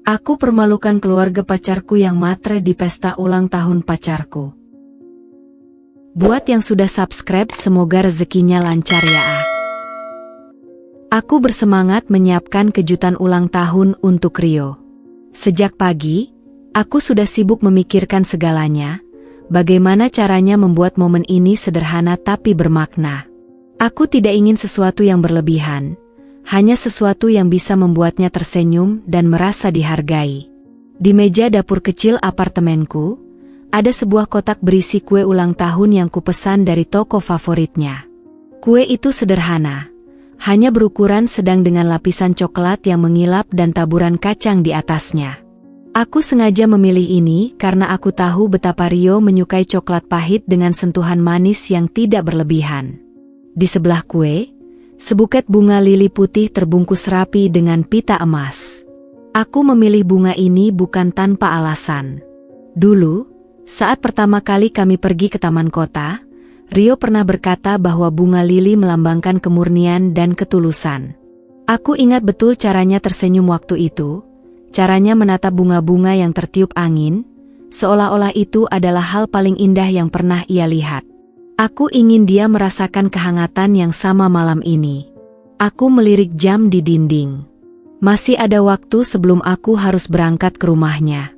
Aku permalukan keluarga pacarku yang matre di pesta ulang tahun pacarku. Buat yang sudah subscribe, semoga rezekinya lancar ya. Aku bersemangat menyiapkan kejutan ulang tahun untuk Rio. Sejak pagi, aku sudah sibuk memikirkan segalanya, bagaimana caranya membuat momen ini sederhana tapi bermakna. Aku tidak ingin sesuatu yang berlebihan, hanya sesuatu yang bisa membuatnya tersenyum dan merasa dihargai. Di meja dapur kecil apartemenku, ada sebuah kotak berisi kue ulang tahun yang kupesan dari toko favoritnya. Kue itu sederhana, hanya berukuran sedang dengan lapisan coklat yang mengilap dan taburan kacang di atasnya. Aku sengaja memilih ini karena aku tahu betapa Rio menyukai coklat pahit dengan sentuhan manis yang tidak berlebihan. Di sebelah kue, sebuket bunga lili putih terbungkus rapi dengan pita emas. Aku memilih bunga ini bukan tanpa alasan. Dulu, saat pertama kali kami pergi ke taman kota, Rio pernah berkata bahwa bunga lili melambangkan kemurnian dan ketulusan. Aku ingat betul caranya tersenyum waktu itu, caranya menatap bunga-bunga yang tertiup angin, seolah-olah itu adalah hal paling indah yang pernah ia lihat. Aku ingin dia merasakan kehangatan yang sama malam ini. Aku melirik jam di dinding. Masih ada waktu sebelum aku harus berangkat ke rumahnya.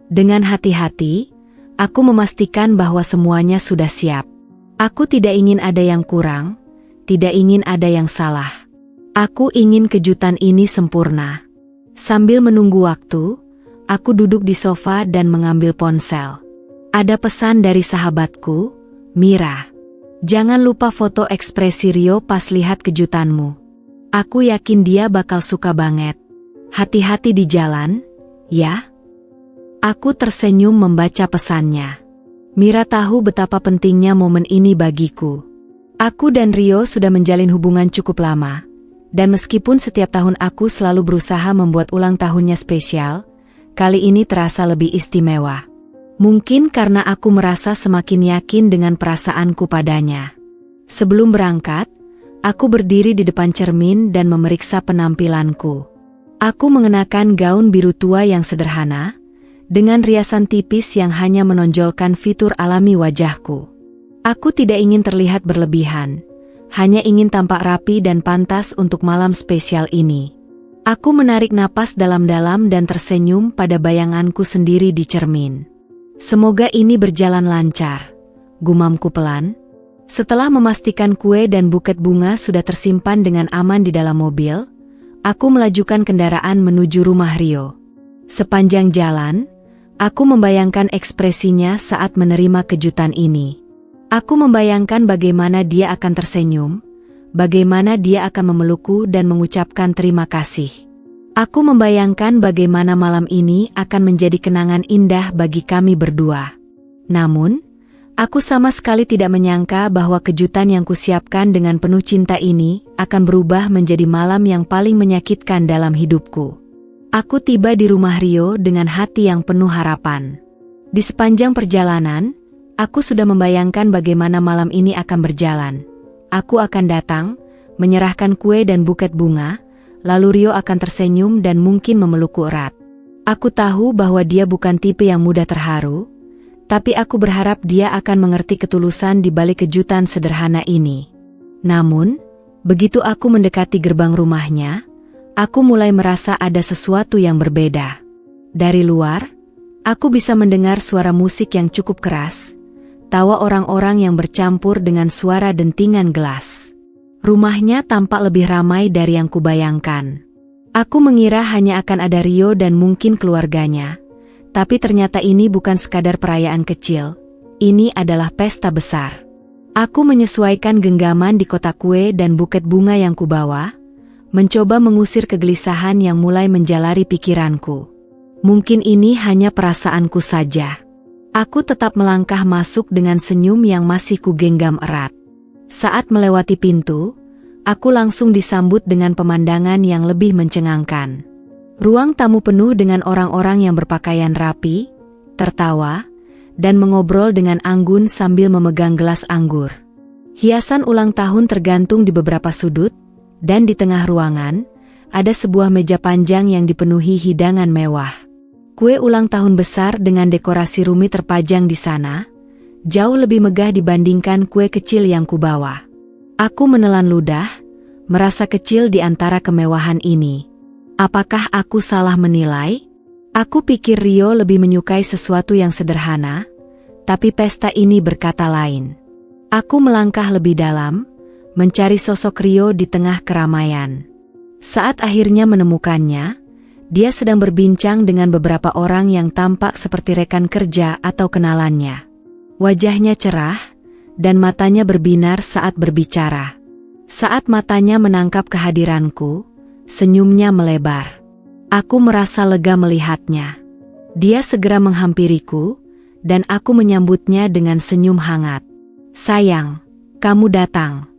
Dengan hati-hati, aku memastikan bahwa semuanya sudah siap. Aku tidak ingin ada yang kurang, tidak ingin ada yang salah. Aku ingin kejutan ini sempurna. Sambil menunggu waktu, aku duduk di sofa dan mengambil ponsel. Ada pesan dari sahabatku, Mira. Jangan lupa foto ekspresi Rio pas lihat kejutanmu. Aku yakin dia bakal suka banget. Hati-hati di jalan, ya. Aku tersenyum membaca pesannya. Mira tahu betapa pentingnya momen ini bagiku. Aku dan Rio sudah menjalin hubungan cukup lama, dan meskipun setiap tahun aku selalu berusaha membuat ulang tahunnya spesial, kali ini terasa lebih istimewa. Mungkin karena aku merasa semakin yakin dengan perasaanku padanya. Sebelum berangkat, aku berdiri di depan cermin dan memeriksa penampilanku. Aku mengenakan gaun biru tua yang sederhana, dengan riasan tipis yang hanya menonjolkan fitur alami wajahku. Aku tidak ingin terlihat berlebihan, hanya ingin tampak rapi dan pantas untuk malam spesial ini. Aku menarik napas dalam-dalam dan tersenyum pada bayanganku sendiri di cermin. Semoga ini berjalan lancar, gumamku pelan. Setelah memastikan kue dan buket bunga sudah tersimpan dengan aman di dalam mobil, aku melajukan kendaraan menuju rumah Rio. Sepanjang jalan, aku membayangkan ekspresinya saat menerima kejutan ini. Aku membayangkan bagaimana dia akan tersenyum, bagaimana dia akan memelukku dan mengucapkan terima kasih. Aku membayangkan bagaimana malam ini akan menjadi kenangan indah bagi kami berdua. Namun, aku sama sekali tidak menyangka bahwa kejutan yang kusiapkan dengan penuh cinta ini akan berubah menjadi malam yang paling menyakitkan dalam hidupku. Aku tiba di rumah Rio dengan hati yang penuh harapan. Di sepanjang perjalanan, aku sudah membayangkan bagaimana malam ini akan berjalan. Aku akan datang, menyerahkan kue dan buket bunga, lalu Rio akan tersenyum dan mungkin memelukku erat. Aku tahu bahwa dia bukan tipe yang mudah terharu, tapi aku berharap dia akan mengerti ketulusan di balik kejutan sederhana ini. Namun, begitu aku mendekati gerbang rumahnya, aku mulai merasa ada sesuatu yang berbeda. Dari luar, aku bisa mendengar suara musik yang cukup keras, tawa orang-orang yang bercampur dengan suara dentingan gelas. Rumahnya tampak lebih ramai dari yang kubayangkan. Aku mengira hanya akan ada Rio dan mungkin keluarganya, tapi ternyata ini bukan sekadar perayaan kecil, ini adalah pesta besar. Aku menyesuaikan genggaman di kotak kue dan buket bunga yang kubawa, mencoba mengusir kegelisahan yang mulai menjalari pikiranku. Mungkin ini hanya perasaanku saja. Aku tetap melangkah masuk dengan senyum yang masih kugenggam erat. Saat melewati pintu, aku langsung disambut dengan pemandangan yang lebih mencengangkan. Ruang tamu penuh dengan orang-orang yang berpakaian rapi, tertawa, dan mengobrol dengan anggun sambil memegang gelas anggur. Hiasan ulang tahun tergantung di beberapa sudut, dan di tengah ruangan, ada sebuah meja panjang yang dipenuhi hidangan mewah. Kue ulang tahun besar dengan dekorasi rumit terpajang di sana, jauh lebih megah dibandingkan kue kecil yang kubawa. Aku menelan ludah, merasa kecil di antara kemewahan ini. Apakah aku salah menilai? Aku pikir Rio lebih menyukai sesuatu yang sederhana, tapi pesta ini berkata lain. Aku melangkah lebih dalam, mencari sosok Rio di tengah keramaian. Saat akhirnya menemukannya, dia sedang berbincang dengan beberapa orang yang tampak seperti rekan kerja atau kenalannya. Wajahnya cerah, dan matanya berbinar saat berbicara. Saat matanya menangkap kehadiranku, senyumnya melebar. Aku merasa lega melihatnya. Dia segera menghampiriku, dan aku menyambutnya dengan senyum hangat. "Sayang, kamu datang,"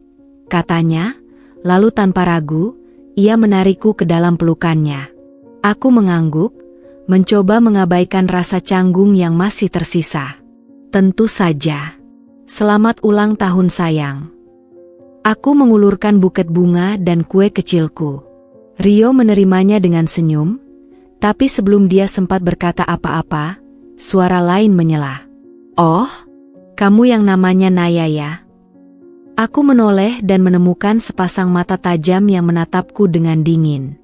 katanya, lalu tanpa ragu, ia menarikku ke dalam pelukannya. Aku mengangguk, mencoba mengabaikan rasa canggung yang masih tersisa. "Tentu saja. Selamat ulang tahun sayang." Aku mengulurkan buket bunga dan kue kecilku. Rio menerimanya dengan senyum, tapi sebelum dia sempat berkata apa-apa, suara lain menyela. "Oh, kamu yang namanya Naya ya?" Aku menoleh dan menemukan sepasang mata tajam yang menatapku dengan dingin.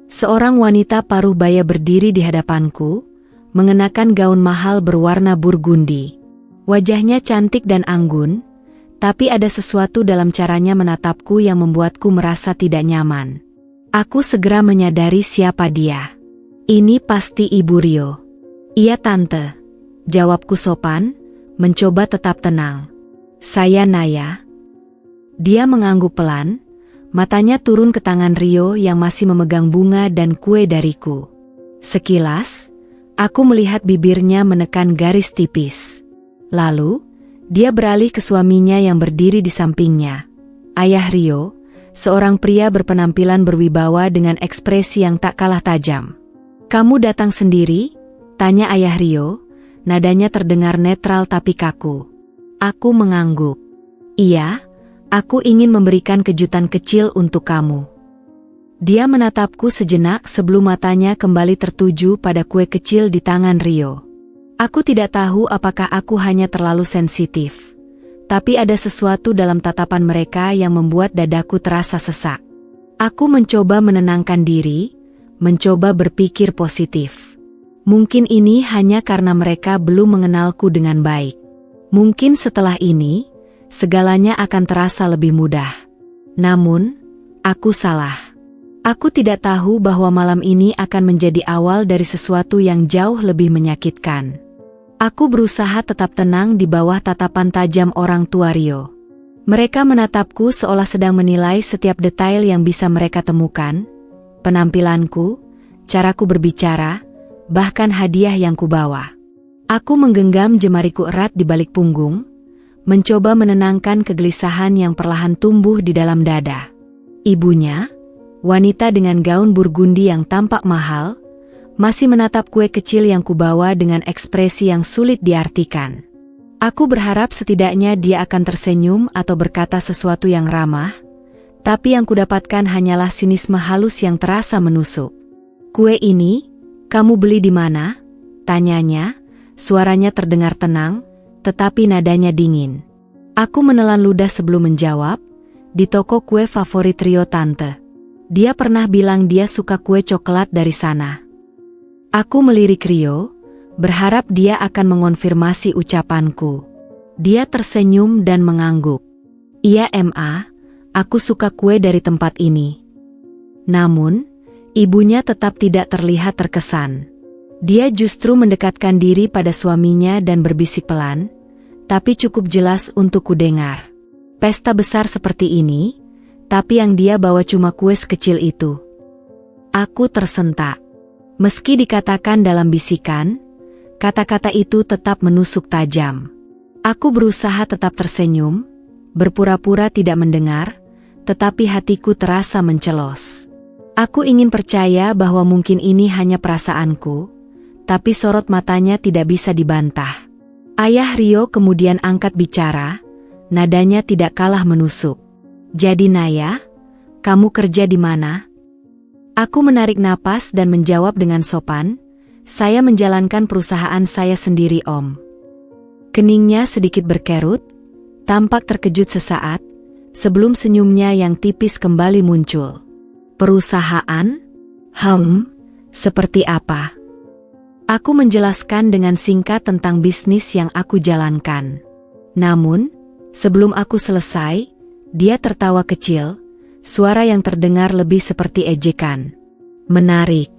Seorang wanita paruh baya berdiri di hadapanku, mengenakan gaun mahal berwarna burgundi. Wajahnya cantik dan anggun, tapi ada sesuatu dalam caranya menatapku yang membuatku merasa tidak nyaman. Aku segera menyadari siapa dia. "Ini pasti Ibu Rio." "Iya tante," jawabku sopan, mencoba tetap tenang. "Saya Naya." Dia mengangguk pelan, matanya turun ke tangan Rio yang masih memegang bunga dan kue dariku. Sekilas, aku melihat bibirnya menekan garis tipis. Lalu, dia beralih ke suaminya yang berdiri di sampingnya. Ayah Rio, seorang pria berpenampilan berwibawa dengan ekspresi yang tak kalah tajam. "Kamu datang sendiri?" tanya ayah Rio, nadanya terdengar netral tapi kaku. Aku mengangguk. "Iya, aku ingin memberikan kejutan kecil untuk kamu." Dia menatapku sejenak sebelum matanya kembali tertuju pada kue kecil di tangan Rio. Aku tidak tahu apakah aku hanya terlalu sensitif, tapi ada sesuatu dalam tatapan mereka yang membuat dadaku terasa sesak. Aku mencoba menenangkan diri, mencoba berpikir positif. Mungkin ini hanya karena mereka belum mengenalku dengan baik. Mungkin setelah ini, segalanya akan terasa lebih mudah. Namun, aku salah. Aku tidak tahu bahwa malam ini akan menjadi awal dari sesuatu yang jauh lebih menyakitkan. Aku berusaha tetap tenang di bawah tatapan tajam orang tua Rio. Mereka menatapku seolah sedang menilai setiap detail yang bisa mereka temukan, penampilanku, caraku berbicara, bahkan hadiah yang kubawa. Aku menggenggam jemariku erat di balik punggung, mencoba menenangkan kegelisahan yang perlahan tumbuh di dalam dada. Ibunya, wanita dengan gaun burgundi yang tampak mahal, masih menatap kue kecil yang kubawa dengan ekspresi yang sulit diartikan. Aku berharap setidaknya dia akan tersenyum atau berkata sesuatu yang ramah, tapi yang kudapatkan hanyalah sinisme halus yang terasa menusuk. "Kue ini, kamu beli di mana?" tanyanya, suaranya terdengar tenang, tetapi nadanya dingin. Aku menelan ludah sebelum menjawab, "Di toko kue favorit Rio tante. Dia pernah bilang dia suka kue coklat dari sana." Aku melirik Rio, berharap dia akan mengonfirmasi ucapanku. Dia tersenyum dan mengangguk. "Iya Ma, aku suka kue dari tempat ini." Namun, ibunya tetap tidak terlihat terkesan. Dia justru mendekatkan diri pada suaminya dan berbisik pelan, tapi cukup jelas untuk kudengar. "Pesta besar seperti ini, tapi yang dia bawa cuma kue sekecil itu." Aku tersentak. Meski dikatakan dalam bisikan, kata-kata itu tetap menusuk tajam. Aku berusaha tetap tersenyum, berpura-pura tidak mendengar, tetapi hatiku terasa mencelos. Aku ingin percaya bahwa mungkin ini hanya perasaanku, tapi sorot matanya tidak bisa dibantah. Ayah Rio kemudian angkat bicara, nadanya tidak kalah menusuk. "Jadi Naya, kamu kerja di mana?" Aku menarik napas dan menjawab dengan sopan, "Saya menjalankan perusahaan saya sendiri, Om." Keningnya sedikit berkerut, tampak terkejut sesaat, sebelum senyumnya yang tipis kembali muncul. "Perusahaan? Seperti apa?" Aku menjelaskan dengan singkat tentang bisnis yang aku jalankan. Namun, sebelum aku selesai, dia tertawa kecil, suara yang terdengar lebih seperti ejekan. "Menarik.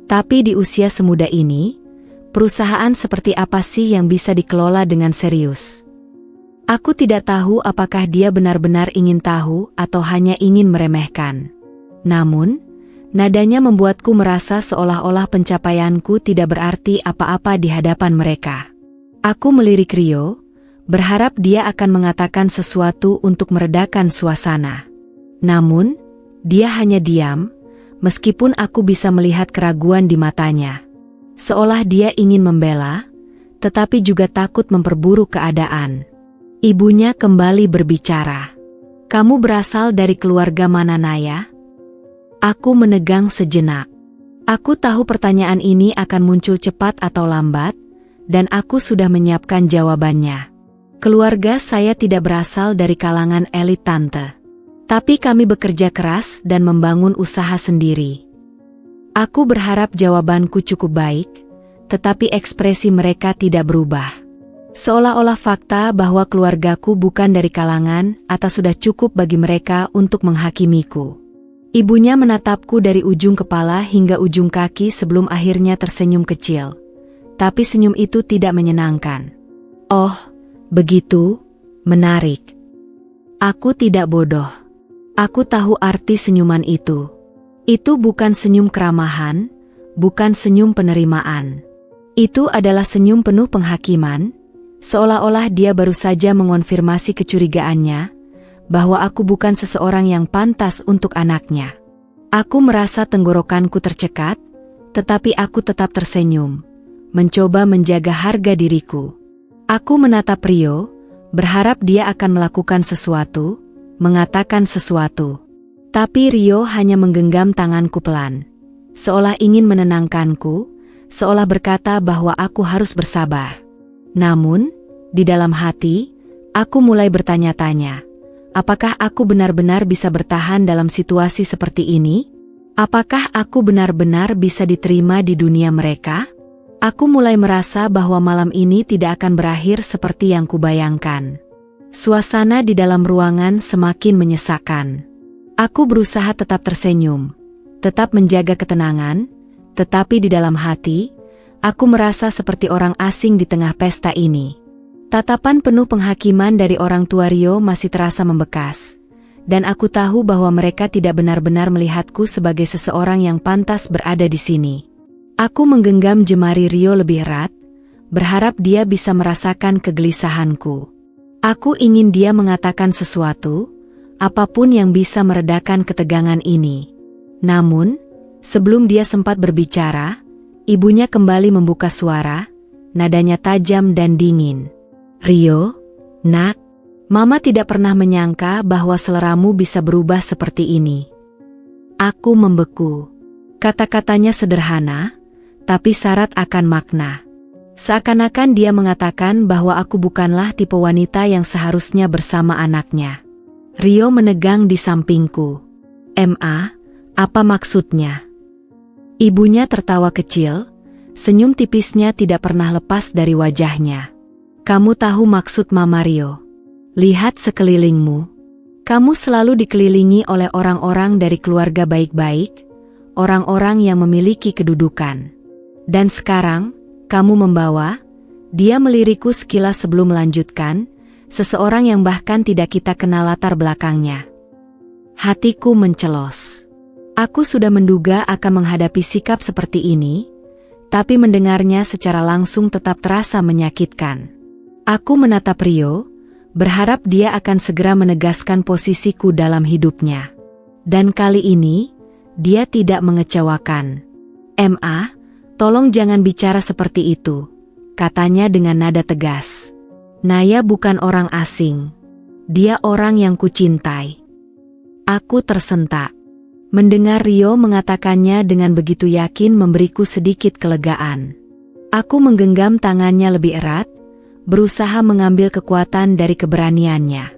Tapi di usia semuda ini, perusahaan seperti apa sih yang bisa dikelola dengan serius?" Aku tidak tahu apakah dia benar-benar ingin tahu atau hanya ingin meremehkan. Namun, nadanya membuatku merasa seolah-olah pencapaianku tidak berarti apa-apa di hadapan mereka. Aku melirik Rio, berharap dia akan mengatakan sesuatu untuk meredakan suasana. Namun, dia hanya diam, meskipun aku bisa melihat keraguan di matanya. Seolah dia ingin membela, tetapi juga takut memperburuk keadaan. Ibunya kembali berbicara. "Kamu berasal dari keluarga mana, Naya?" Aku menegang sejenak. Aku tahu pertanyaan ini akan muncul cepat atau lambat, dan aku sudah menyiapkan jawabannya. Keluarga saya tidak berasal dari kalangan elit, Tante. Tapi kami bekerja keras dan membangun usaha sendiri. Aku berharap jawabanku cukup baik, tetapi ekspresi mereka tidak berubah. Seolah-olah fakta bahwa keluargaku bukan dari kalangan atas sudah cukup bagi mereka untuk menghakimiku. Ibunya menatapku dari ujung kepala hingga ujung kaki sebelum akhirnya tersenyum kecil. Tapi senyum itu tidak menyenangkan. "Oh, begitu? Menarik." Aku tidak bodoh. Aku tahu arti senyuman itu. Itu bukan senyum keramahan, bukan senyum penerimaan. Itu adalah senyum penuh penghakiman, seolah-olah dia baru saja mengonfirmasi kecurigaannya, bahwa aku bukan seseorang yang pantas untuk anaknya. Aku merasa tenggorokanku tercekat, tetapi aku tetap tersenyum, mencoba menjaga harga diriku. Aku menatap Rio, berharap dia akan melakukan sesuatu, mengatakan sesuatu. Tapi Rio hanya menggenggam tanganku pelan, seolah ingin menenangkanku, seolah berkata bahwa aku harus bersabar. Namun, di dalam hati, aku mulai bertanya-tanya, apakah aku benar-benar bisa bertahan dalam situasi seperti ini? Apakah aku benar-benar bisa diterima di dunia mereka? Aku mulai merasa bahwa malam ini tidak akan berakhir seperti yang kubayangkan. Suasana di dalam ruangan semakin menyesakkan. Aku berusaha tetap tersenyum, tetap menjaga ketenangan, tetapi di dalam hati, aku merasa seperti orang asing di tengah pesta ini. Tatapan penuh penghakiman dari orang tua Rio masih terasa membekas, dan aku tahu bahwa mereka tidak benar-benar melihatku sebagai seseorang yang pantas berada di sini. Aku menggenggam jemari Rio lebih erat, berharap dia bisa merasakan kegelisahanku. Aku ingin dia mengatakan sesuatu, apapun yang bisa meredakan ketegangan ini. Namun, sebelum dia sempat berbicara, ibunya kembali membuka suara, nadanya tajam dan dingin. "Rio, nak, Mama tidak pernah menyangka bahwa seleramu bisa berubah seperti ini." Aku membeku. Kata-katanya sederhana, tapi syarat akan makna. Seakan-akan dia mengatakan bahwa aku bukanlah tipe wanita yang seharusnya bersama anaknya. Rio menegang di sampingku. "Ma, apa maksudnya?" Ibunya tertawa kecil, senyum tipisnya tidak pernah lepas dari wajahnya. "Kamu tahu maksud Mama, Rio. Lihat sekelilingmu. Kamu selalu dikelilingi oleh orang-orang dari keluarga baik-baik, orang-orang yang memiliki kedudukan. Dan sekarang, kamu membawa," dia melirikku sekilas sebelum melanjutkan, "seseorang yang bahkan tidak kita kenal latar belakangnya." Hatiku mencelos. Aku sudah menduga akan menghadapi sikap seperti ini, tapi mendengarnya secara langsung tetap terasa menyakitkan. Aku menatap Rio, berharap dia akan segera menegaskan posisiku dalam hidupnya. Dan kali ini, dia tidak mengecewakan. "Ma, tolong jangan bicara seperti itu," katanya dengan nada tegas. "Naya bukan orang asing. Dia orang yang kucintai." Aku tersentak. Mendengar Rio mengatakannya dengan begitu yakin memberiku sedikit kelegaan. Aku menggenggam tangannya lebih erat, berusaha mengambil kekuatan dari keberaniannya.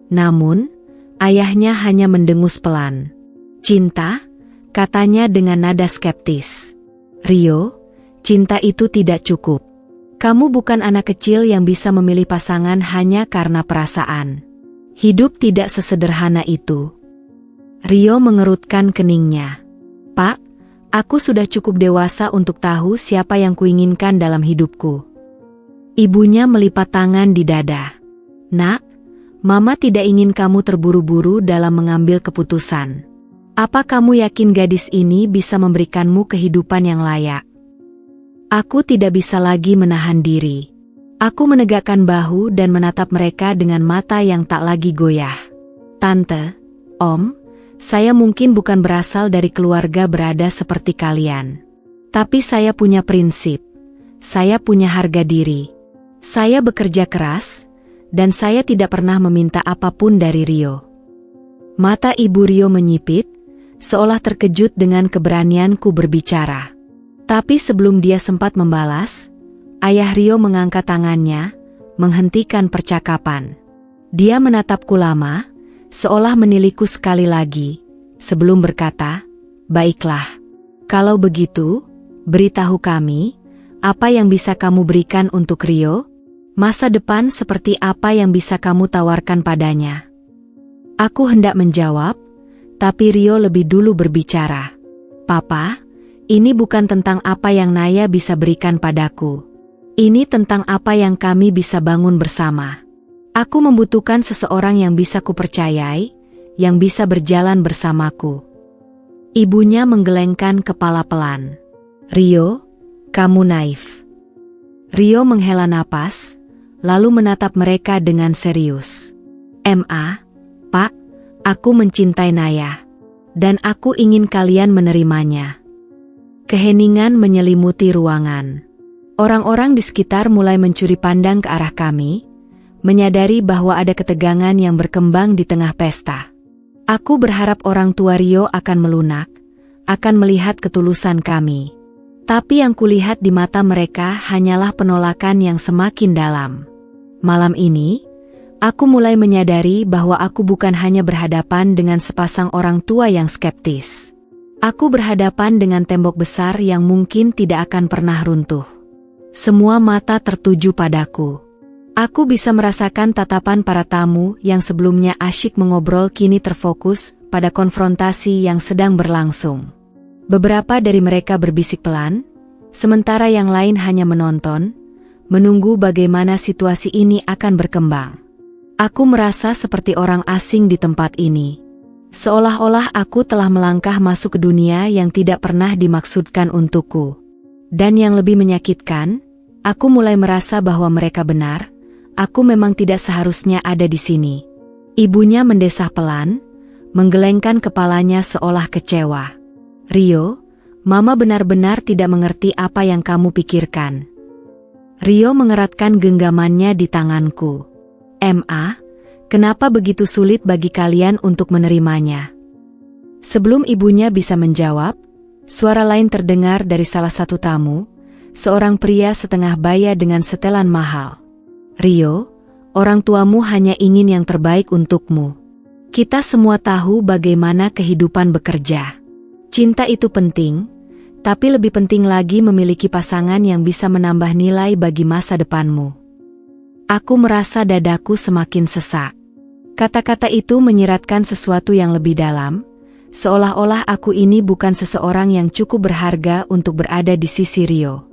Namun, ayahnya hanya mendengus pelan. "Cinta?" katanya dengan nada skeptis. "Rio, cinta itu tidak cukup. Kamu bukan anak kecil yang bisa memilih pasangan hanya karena perasaan. Hidup tidak sesederhana itu." Rio mengerutkan keningnya. "Pak, aku sudah cukup dewasa untuk tahu siapa yang kuinginkan dalam hidupku." Ibunya melipat tangan di dada. "Nak, Mama tidak ingin kamu terburu-buru dalam mengambil keputusan. Apa kamu yakin gadis ini bisa memberikanmu kehidupan yang layak?" Aku tidak bisa lagi menahan diri. Aku menegakkan bahu dan menatap mereka dengan mata yang tak lagi goyah. "Tante, Om, saya mungkin bukan berasal dari keluarga berada seperti kalian. Tapi saya punya prinsip. Saya punya harga diri. Saya bekerja keras, dan saya tidak pernah meminta apapun dari Rio." Mata Ibu Rio menyipit, seolah terkejut dengan keberanianku berbicara. Tapi sebelum dia sempat membalas, ayah Rio mengangkat tangannya, menghentikan percakapan. Dia menatapku lama, seolah menilaiku sekali lagi, sebelum berkata, "Baiklah. Kalau begitu, beritahu kami, apa yang bisa kamu berikan untuk Rio? Masa depan seperti apa yang bisa kamu tawarkan padanya?" Aku hendak menjawab, tapi Rio lebih dulu berbicara. "Papa, ini bukan tentang apa yang Naya bisa berikan padaku. Ini tentang apa yang kami bisa bangun bersama. Aku membutuhkan seseorang yang bisa kupercayai, yang bisa berjalan bersamaku." Ibunya menggelengkan kepala pelan. "Rio, kamu naif." Rio menghela napas, lalu menatap mereka dengan serius. Pak, aku mencintai Naya. Dan aku ingin kalian menerimanya." Keheningan menyelimuti ruangan. Orang-orang di sekitar mulai mencuri pandang ke arah kami, menyadari bahwa ada ketegangan yang berkembang di tengah pesta. Aku berharap orang tua Rio akan melunak, akan melihat ketulusan kami. Tapi yang kulihat di mata mereka hanyalah penolakan yang semakin dalam. Malam ini, aku mulai menyadari bahwa aku bukan hanya berhadapan dengan sepasang orang tua yang skeptis. Aku berhadapan dengan tembok besar yang mungkin tidak akan pernah runtuh. Semua mata tertuju padaku. Aku bisa merasakan tatapan para tamu yang sebelumnya asyik mengobrol kini terfokus pada konfrontasi yang sedang berlangsung. Beberapa dari mereka berbisik pelan, sementara yang lain hanya menonton, menunggu bagaimana situasi ini akan berkembang. Aku merasa seperti orang asing di tempat ini. Seolah-olah aku telah melangkah masuk ke dunia yang tidak pernah dimaksudkan untukku. Dan yang lebih menyakitkan, aku mulai merasa bahwa mereka benar, aku memang tidak seharusnya ada di sini. Ibunya mendesah pelan, menggelengkan kepalanya seolah kecewa. "Rio, Mama benar-benar tidak mengerti apa yang kamu pikirkan." Rio mengeratkan genggamannya di tanganku. Kenapa begitu sulit bagi kalian untuk menerimanya?" Sebelum ibunya bisa menjawab, suara lain terdengar dari salah satu tamu, seorang pria setengah baya dengan setelan mahal. "Rio, orang tuamu hanya ingin yang terbaik untukmu. Kita semua tahu bagaimana kehidupan bekerja. Cinta itu penting, tapi lebih penting lagi memiliki pasangan yang bisa menambah nilai bagi masa depanmu." Aku merasa dadaku semakin sesak. Kata-kata itu menyiratkan sesuatu yang lebih dalam, seolah-olah aku ini bukan seseorang yang cukup berharga untuk berada di sisi Rio.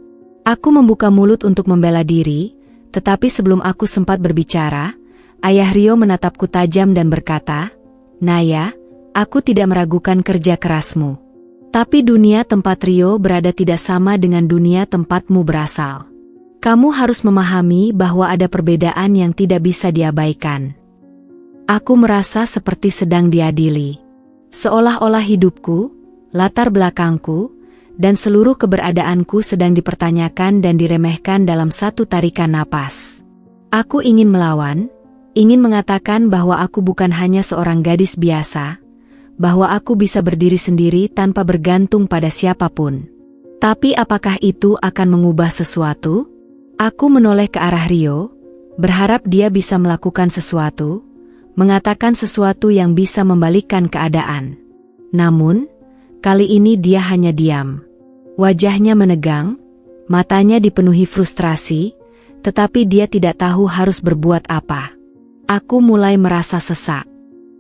Aku membuka mulut untuk membela diri, tetapi sebelum aku sempat berbicara, ayah Rio menatapku tajam dan berkata, "Naya, aku tidak meragukan kerja kerasmu. Tapi dunia tempat Rio berada tidak sama dengan dunia tempatmu berasal. Kamu harus memahami bahwa ada perbedaan yang tidak bisa diabaikan." Aku merasa seperti sedang diadili. Seolah-olah hidupku, latar belakangku, dan seluruh keberadaanku sedang dipertanyakan dan diremehkan dalam satu tarikan napas. Aku ingin melawan, ingin mengatakan bahwa aku bukan hanya seorang gadis biasa, bahwa aku bisa berdiri sendiri tanpa bergantung pada siapapun. Tapi apakah itu akan mengubah sesuatu? Aku menoleh ke arah Rio, berharap dia bisa melakukan sesuatu, mengatakan sesuatu yang bisa membalikkan keadaan. Namun, kali ini dia hanya diam. Wajahnya menegang, matanya dipenuhi frustrasi, tetapi dia tidak tahu harus berbuat apa. Aku mulai merasa sesak.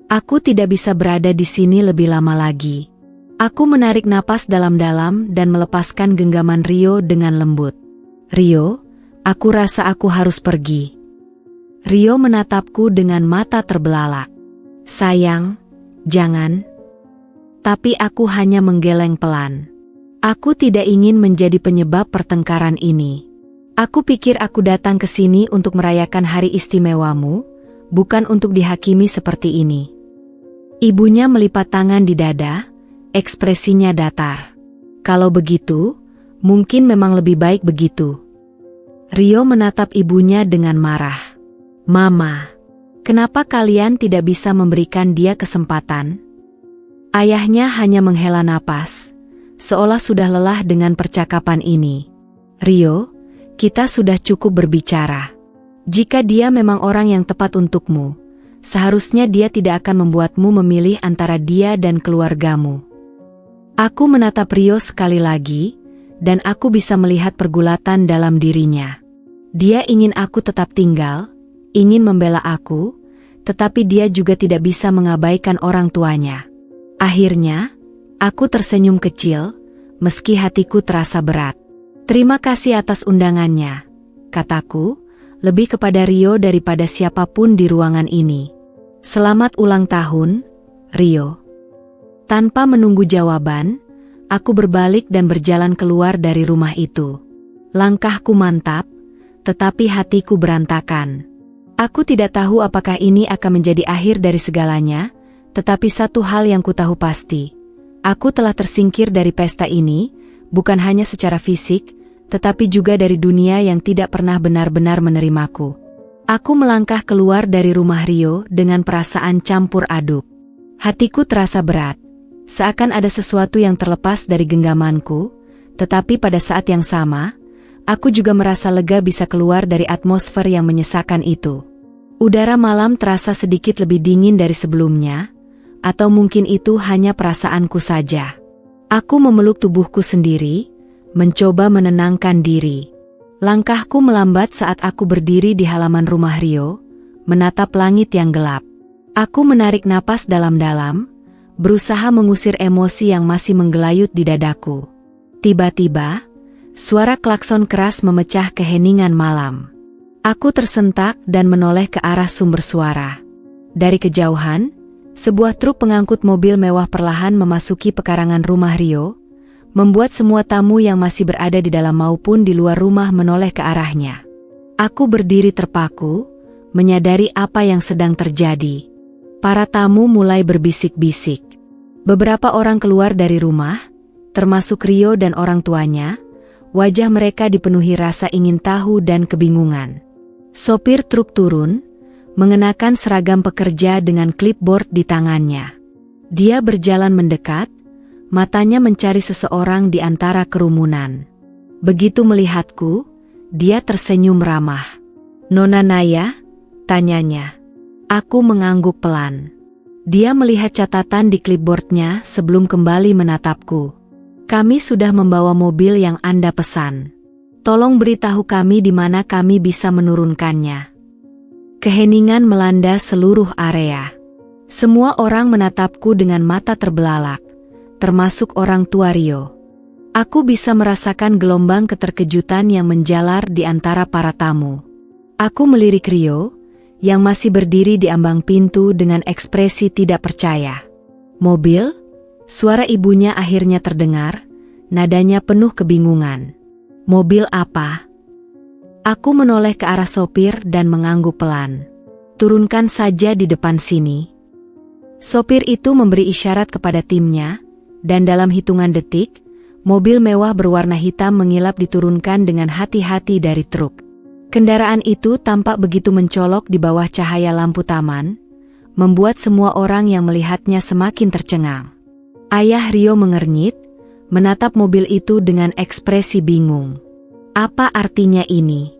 Aku tidak bisa berada di sini lebih lama lagi. Aku menarik napas dalam-dalam dan melepaskan genggaman Rio dengan lembut. Rio, aku rasa aku harus pergi. Rio menatapku dengan mata terbelalak. Sayang, jangan. Tapi aku hanya menggeleng pelan. Aku tidak ingin menjadi penyebab pertengkaran ini. Aku pikir aku datang ke sini untuk merayakan hari istimewamu, bukan untuk dihakimi seperti ini. Ibunya melipat tangan di dada, ekspresinya datar. Kalau begitu, mungkin memang lebih baik begitu. Rio menatap ibunya dengan marah. Mama, kenapa kalian tidak bisa memberikan dia kesempatan? Ayahnya hanya menghela napas, seolah sudah lelah dengan percakapan ini. Rio, kita sudah cukup berbicara. Jika dia memang orang yang tepat untukmu, seharusnya dia tidak akan membuatmu memilih antara dia dan keluargamu. Aku menatap Rio sekali lagi, dan aku bisa melihat pergulatan dalam dirinya. Dia ingin aku tetap tinggal, ingin membela aku, tetapi dia juga tidak bisa mengabaikan orang tuanya. Akhirnya, aku tersenyum kecil, meski hatiku terasa berat. Terima kasih atas undangannya, kataku, lebih kepada Rio daripada siapapun di ruangan ini. Selamat ulang tahun, Rio. Tanpa menunggu jawaban, aku berbalik dan berjalan keluar dari rumah itu. Langkahku mantap, tetapi hatiku berantakan. Aku tidak tahu apakah ini akan menjadi akhir dari segalanya, tetapi satu hal yang kutahu pasti. Aku telah tersingkir dari pesta ini, bukan hanya secara fisik, tetapi juga dari dunia yang tidak pernah benar-benar menerimaku. Aku melangkah keluar dari rumah Rio dengan perasaan campur aduk. Hatiku terasa berat, seakan ada sesuatu yang terlepas dari genggamanku, tetapi pada saat yang sama, aku juga merasa lega bisa keluar dari atmosfer yang menyesakan itu. Udara malam terasa sedikit lebih dingin dari sebelumnya, atau mungkin itu hanya perasaanku saja. Aku memeluk tubuhku sendiri, mencoba menenangkan diri. Langkahku melambat saat aku berdiri di halaman rumah Rio, menatap langit yang gelap. Aku menarik napas dalam-dalam, berusaha mengusir emosi yang masih menggelayut di dadaku. Tiba-tiba, suara klakson keras memecah keheningan malam. Aku tersentak dan menoleh ke arah sumber suara. Dari kejauhan, sebuah truk pengangkut mobil mewah perlahan memasuki pekarangan rumah Rio, membuat semua tamu yang masih berada di dalam maupun di luar rumah menoleh ke arahnya. Aku berdiri terpaku, menyadari apa yang sedang terjadi. Para tamu mulai berbisik-bisik. Beberapa orang keluar dari rumah, termasuk Rio dan orang tuanya. Wajah mereka dipenuhi rasa ingin tahu dan kebingungan. Sopir truk turun, mengenakan seragam pekerja dengan clipboard di tangannya. Dia berjalan mendekat, matanya mencari seseorang di antara kerumunan. Begitu melihatku, dia tersenyum ramah. "Nona Naya?" tanyanya. Aku mengangguk pelan. Dia melihat catatan di clipboardnya sebelum kembali menatapku. "Kami sudah membawa mobil yang Anda pesan. Tolong beritahu kami di mana kami bisa menurunkannya." Keheningan melanda seluruh area. Semua orang menatapku dengan mata terbelalak, termasuk orang tua Rio. Aku bisa merasakan gelombang keterkejutan yang menjalar di antara para tamu. Aku melirik Rio, yang masih berdiri di ambang pintu dengan ekspresi tidak percaya. "Mobil?" Suara ibunya akhirnya terdengar, nadanya penuh kebingungan. "Mobil apa?" Aku menoleh ke arah sopir dan mengangguk pelan. "Turunkan saja di depan sini." Sopir itu memberi isyarat kepada timnya, dan dalam hitungan detik, mobil mewah berwarna hitam mengilap diturunkan dengan hati-hati dari truk. Kendaraan itu tampak begitu mencolok di bawah cahaya lampu taman, membuat semua orang yang melihatnya semakin tercengang. Ayah Rio mengernyit, menatap mobil itu dengan ekspresi bingung. Apa artinya ini?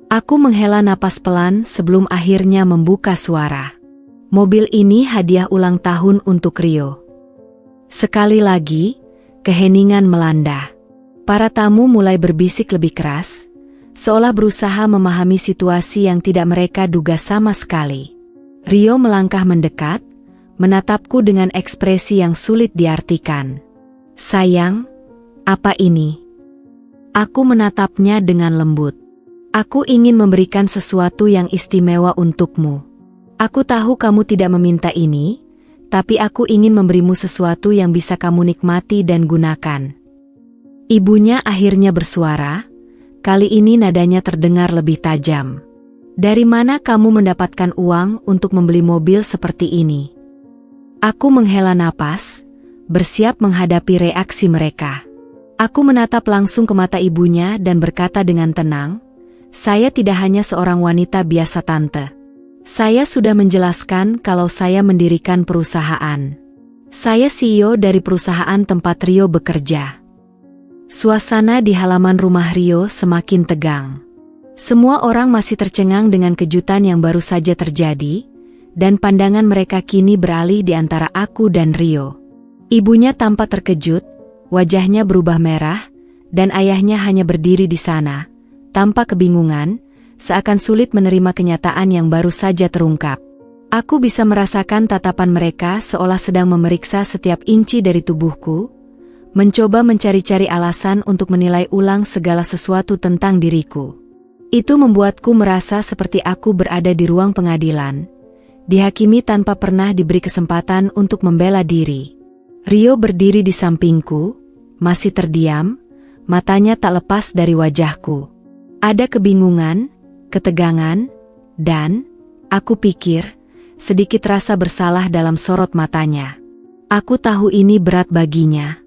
Aku menghela napas pelan sebelum akhirnya membuka suara. Mobil ini hadiah ulang tahun untuk Rio. Sekali lagi, keheningan melanda. Para tamu mulai berbisik lebih keras, seolah berusaha memahami situasi yang tidak mereka duga sama sekali. Rio melangkah mendekat, menatapku dengan ekspresi yang sulit diartikan. Sayang, apa ini? Aku menatapnya dengan lembut. Aku ingin memberikan sesuatu yang istimewa untukmu. Aku tahu kamu tidak meminta ini, tapi aku ingin memberimu sesuatu yang bisa kamu nikmati dan gunakan. Ibunya akhirnya bersuara, kali ini nadanya terdengar lebih tajam. Dari mana kamu mendapatkan uang untuk membeli mobil seperti ini? Aku menghela napas, bersiap menghadapi reaksi mereka. Aku menatap langsung ke mata ibunya dan berkata dengan tenang, saya tidak hanya seorang wanita biasa tante. Saya sudah menjelaskan kalau saya mendirikan perusahaan. Saya CEO dari perusahaan tempat Rio bekerja. Suasana di halaman rumah Rio semakin tegang. Semua orang masih tercengang dengan kejutan yang baru saja terjadi, dan pandangan mereka kini beralih di antara aku dan Rio. Ibunya tampak terkejut, wajahnya berubah merah, dan ayahnya hanya berdiri di sana, tanpa kebingungan, seakan sulit menerima kenyataan yang baru saja terungkap. Aku bisa merasakan tatapan mereka seolah sedang memeriksa setiap inci dari tubuhku, mencoba mencari-cari alasan untuk menilai ulang segala sesuatu tentang diriku. Itu membuatku merasa seperti aku berada di ruang pengadilan, dihakimi tanpa pernah diberi kesempatan untuk membela diri. Rio berdiri di sampingku, masih terdiam, matanya tak lepas dari wajahku. Ada kebingungan, ketegangan, dan, aku pikir, sedikit rasa bersalah dalam sorot matanya. Aku tahu ini berat baginya.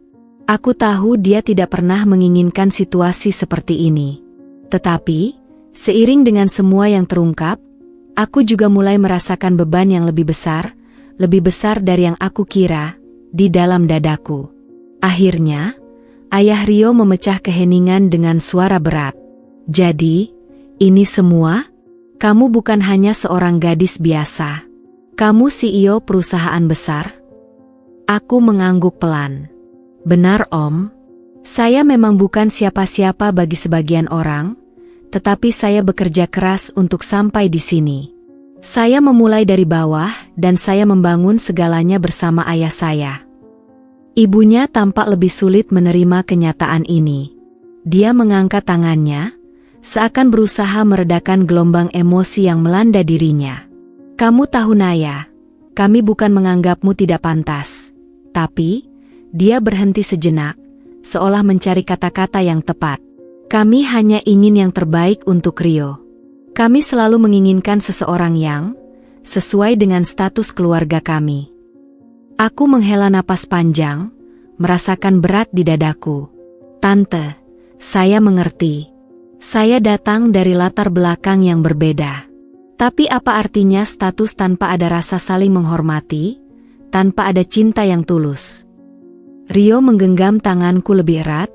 Aku tahu dia tidak pernah menginginkan situasi seperti ini. Tetapi, seiring dengan semua yang terungkap, aku juga mulai merasakan beban yang lebih besar dari yang aku kira, di dalam dadaku. Akhirnya, ayah Rio memecah keheningan dengan suara berat. Jadi, ini semua? Kamu bukan hanya seorang gadis biasa. Kamu CEO perusahaan besar? Aku mengangguk pelan. Benar Om, saya memang bukan siapa-siapa bagi sebagian orang, tetapi saya bekerja keras untuk sampai di sini. Saya memulai dari bawah dan saya membangun segalanya bersama ayah saya. Ibunya tampak lebih sulit menerima kenyataan ini. Dia mengangkat tangannya, seakan berusaha meredakan gelombang emosi yang melanda dirinya. Kamu tahu Naya, kami bukan menganggapmu tidak pantas, tapi dia berhenti sejenak, seolah mencari kata-kata yang tepat. Kami hanya ingin yang terbaik untuk Rio. Kami selalu menginginkan seseorang yang sesuai dengan status keluarga kami. Aku menghela napas panjang, merasakan berat di dadaku. Tante, saya mengerti. Saya datang dari latar belakang yang berbeda. Tapi apa artinya status tanpa ada rasa saling menghormati, tanpa ada cinta yang tulus? Rio menggenggam tanganku lebih erat,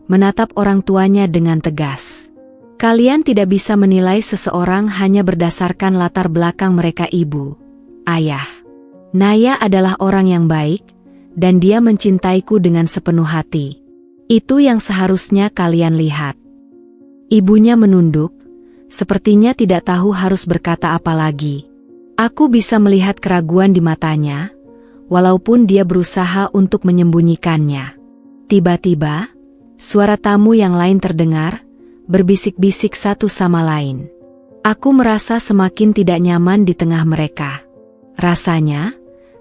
menatap orang tuanya dengan tegas. Kalian tidak bisa menilai seseorang hanya berdasarkan latar belakang mereka ibu, ayah. Naya adalah orang yang baik, dan dia mencintaiku dengan sepenuh hati. Itu yang seharusnya kalian lihat. Ibunya menunduk, sepertinya tidak tahu harus berkata apa lagi. Aku bisa melihat keraguan di matanya, walaupun dia berusaha untuk menyembunyikannya. Tiba-tiba, suara tamu yang lain terdengar, berbisik-bisik satu sama lain. Aku merasa semakin tidak nyaman di tengah mereka. Rasanya,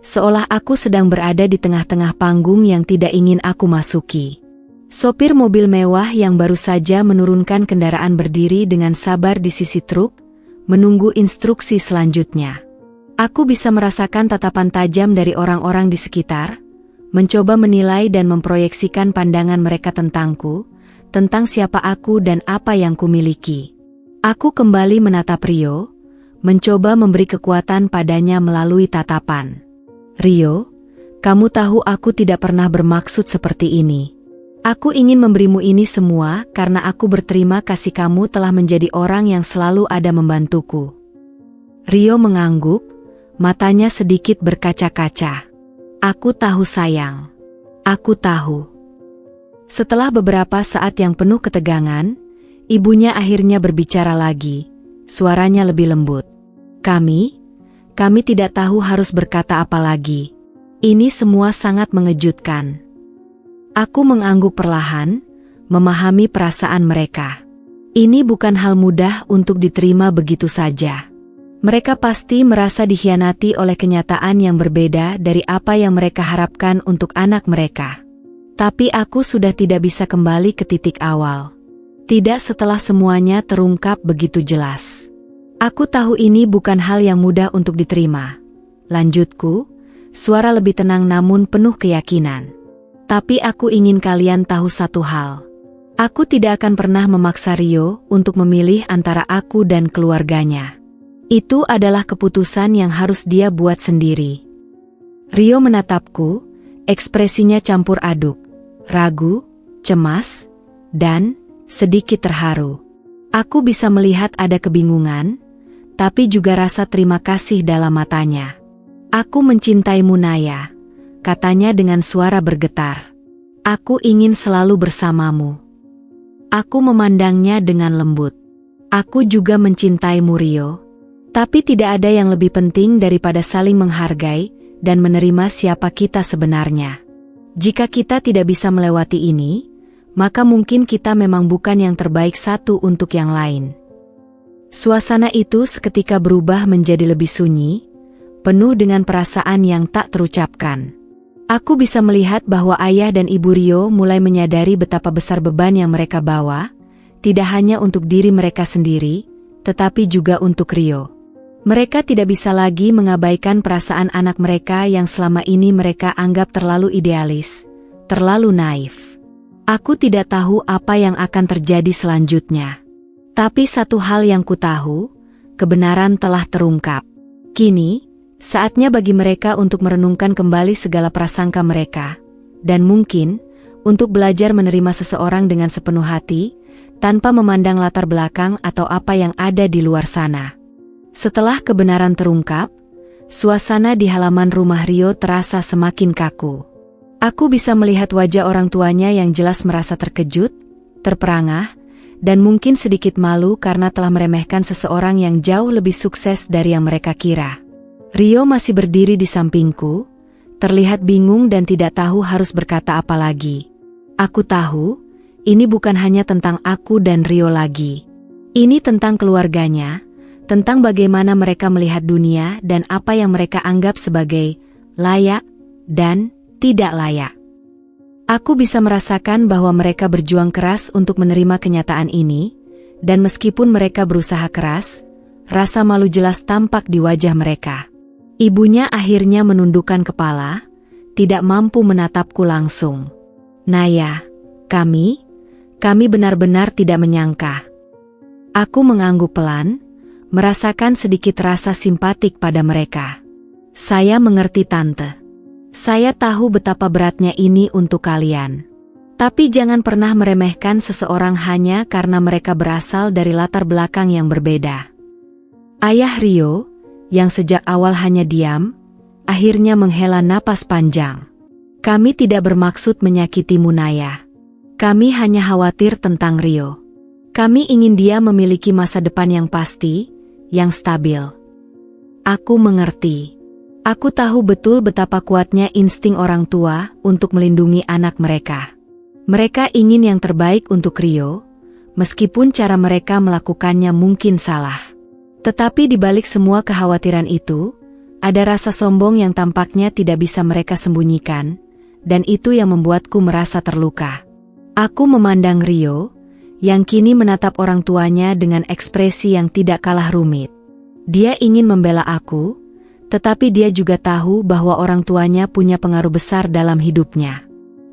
seolah aku sedang berada di tengah-tengah panggung yang tidak ingin aku masuki. Sopir mobil mewah yang baru saja menurunkan kendaraan berdiri dengan sabar di sisi truk, menunggu instruksi selanjutnya. Aku bisa merasakan tatapan tajam dari orang-orang di sekitar, mencoba menilai dan memproyeksikan pandangan mereka tentangku, tentang siapa aku dan apa yang kumiliki. Aku kembali menatap Rio, mencoba memberi kekuatan padanya melalui tatapan. Rio, kamu tahu aku tidak pernah bermaksud seperti ini. Aku ingin memberimu ini semua karena aku berterima kasih kamu telah menjadi orang yang selalu ada membantuku. Rio mengangguk, matanya sedikit berkaca-kaca. Aku tahu sayang. Aku tahu. Setelah beberapa saat yang penuh ketegangan, ibunya akhirnya berbicara lagi, suaranya lebih lembut. Kami tidak tahu harus berkata apa lagi. Ini semua sangat mengejutkan. Aku mengangguk perlahan, memahami perasaan mereka. Ini bukan hal mudah untuk diterima begitu saja. Mereka pasti merasa dikhianati oleh kenyataan yang berbeda dari apa yang mereka harapkan untuk anak mereka. Tapi aku sudah tidak bisa kembali ke titik awal. Tidak setelah semuanya terungkap begitu jelas. Aku tahu ini bukan hal yang mudah untuk diterima. Lanjutku, suara lebih tenang namun penuh keyakinan. Tapi aku ingin kalian tahu satu hal. Aku tidak akan pernah memaksa Rio untuk memilih antara aku dan keluarganya. Itu adalah keputusan yang harus dia buat sendiri. Rio menatapku, ekspresinya campur aduk, ragu, cemas, dan sedikit terharu. Aku bisa melihat ada kebingungan, tapi juga rasa terima kasih dalam matanya. Aku mencintaimu Naya, katanya dengan suara bergetar. Aku ingin selalu bersamamu. Aku memandangnya dengan lembut. Aku juga mencintaimu Rio. Tapi tidak ada yang lebih penting daripada saling menghargai dan menerima siapa kita sebenarnya. Jika kita tidak bisa melewati ini, maka mungkin kita memang bukan yang terbaik satu untuk yang lain. Suasana itu seketika berubah menjadi lebih sunyi, penuh dengan perasaan yang tak terucapkan. Aku bisa melihat bahwa ayah dan ibu Rio mulai menyadari betapa besar beban yang mereka bawa, tidak hanya untuk diri mereka sendiri, tetapi juga untuk Rio. Mereka tidak bisa lagi mengabaikan perasaan anak mereka yang selama ini mereka anggap terlalu idealis, terlalu naif. Aku tidak tahu apa yang akan terjadi selanjutnya. Tapi satu hal yang ku tahu, kebenaran telah terungkap. Kini, saatnya bagi mereka untuk merenungkan kembali segala prasangka mereka, dan mungkin, untuk belajar menerima seseorang dengan sepenuh hati, tanpa memandang latar belakang atau apa yang ada di luar sana. Setelah kebenaran terungkap, suasana di halaman rumah Rio terasa semakin kaku. Aku bisa melihat wajah orang tuanya yang jelas merasa terkejut, terperangah, dan mungkin sedikit malu karena telah meremehkan seseorang yang jauh lebih sukses dari yang mereka kira. Rio masih berdiri di sampingku, terlihat bingung dan tidak tahu harus berkata apa lagi. Aku tahu, ini bukan hanya tentang aku dan Rio lagi. Ini tentang keluarganya, tentang bagaimana mereka melihat dunia dan apa yang mereka anggap sebagai layak dan tidak layak. Aku bisa merasakan bahwa mereka berjuang keras untuk menerima kenyataan ini, dan meskipun mereka berusaha keras, rasa malu jelas tampak di wajah mereka. Ibunya akhirnya menundukkan kepala, tidak mampu menatapku langsung. Naya, kami benar-benar tidak menyangka. Aku mengangguk pelan, merasakan sedikit rasa simpatik pada mereka. Saya mengerti Tante. Saya tahu betapa beratnya ini untuk kalian. Tapi jangan pernah meremehkan seseorang hanya karena mereka berasal dari latar belakang yang berbeda. Ayah Rio, yang sejak awal hanya diam, akhirnya menghela napas panjang. Kami tidak bermaksud menyakitimu Naya. Kami hanya khawatir tentang Rio. Kami ingin dia memiliki masa depan yang pasti, yang stabil. Aku mengerti. Aku tahu betul betapa kuatnya insting orang tua untuk melindungi anak mereka. Mereka ingin yang terbaik untuk Rio, meskipun cara mereka melakukannya mungkin salah. Tetapi di balik semua kekhawatiran itu, ada rasa sombong yang tampaknya tidak bisa mereka sembunyikan, dan itu yang membuatku merasa terluka. Aku memandang Rio, yang kini menatap orang tuanya dengan ekspresi yang tidak kalah rumit. Dia ingin membela aku, tetapi dia juga tahu bahwa orang tuanya punya pengaruh besar dalam hidupnya.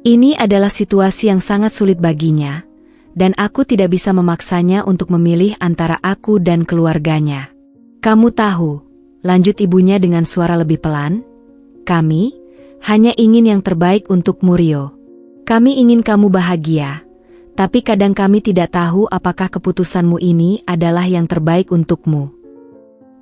Ini adalah situasi yang sangat sulit baginya, dan aku tidak bisa memaksanya untuk memilih antara aku dan keluarganya. Kamu tahu, lanjut ibunya dengan suara lebih pelan, kami hanya ingin yang terbaik untukmu Rio. Kami ingin kamu bahagia, tapi kadang kami tidak tahu apakah keputusanmu ini adalah yang terbaik untukmu.